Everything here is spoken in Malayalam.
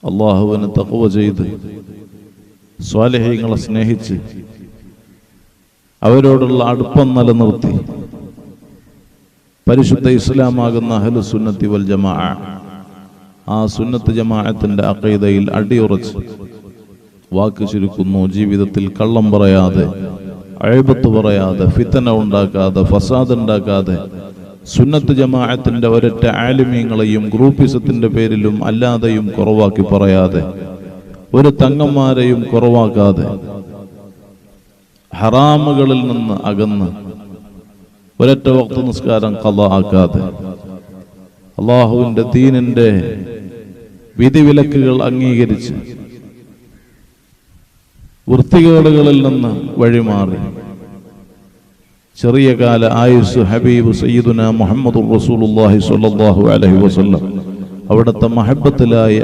അള്ളാഹുവിന് തഖ്വ ചെയ്ത് സ്വാലിഹീങ്ങളെ സ്നേഹിച്ച് അവരോടുള്ള അടുപ്പം നിലനിർത്തി പരിശുദ്ധ ഇസ്ലാമാകുന്ന അഹ്ലു സുന്നത്തി വൽ ജമാഅ, ആ സുന്നത്ത് ജമാഅത്തിന്റെ അഖീദയിൽ അടിയുറച്ച് വാക്ക് ചുരുക്കുന്നു. ജീവിതത്തിൽ കള്ളം പറയാതെ, അയ്ബത്ത് പറയാതെ, ഫിത്ന ഉണ്ടാക്കാതെ, ഫസാദ് ഉണ്ടാക്കാതെ, സുന്നത്ത് ജമാഅത്തിന്റെ ഒരൊറ്റ ആലിമീങ്ങളെയും ഗ്രൂപ്പിസത്തിന്റെ പേരിലും അല്ലാതെയും കുറവാക്കി പറയാതെ, ഒരു തങ്ങന്മാരെയും കുറവാക്കാതെ, ഹറാമുകളിൽ നിന്ന് അകന്ന് ഒരൊറ്റ വഖ്ത് നിസ്കാരം ഖളാ ആക്കാതെ, അല്ലാഹുവിന്റെ ദീനിന്റെ വിധിവിലക്കുകൾ അംഗീകരിച്ച് വൃത്തികേടുകളിൽ നിന്ന് വഴിമാറി ചെറിയ കാല ആയുസ് ഹബീബ് സയ്യിദുന മുഹമ്മദുർ റസൂലുള്ളാഹി സ്വല്ലല്ലാഹു അലൈഹി വസല്ലം അവിടുത്തെ മഹബ്ബത്തിലായി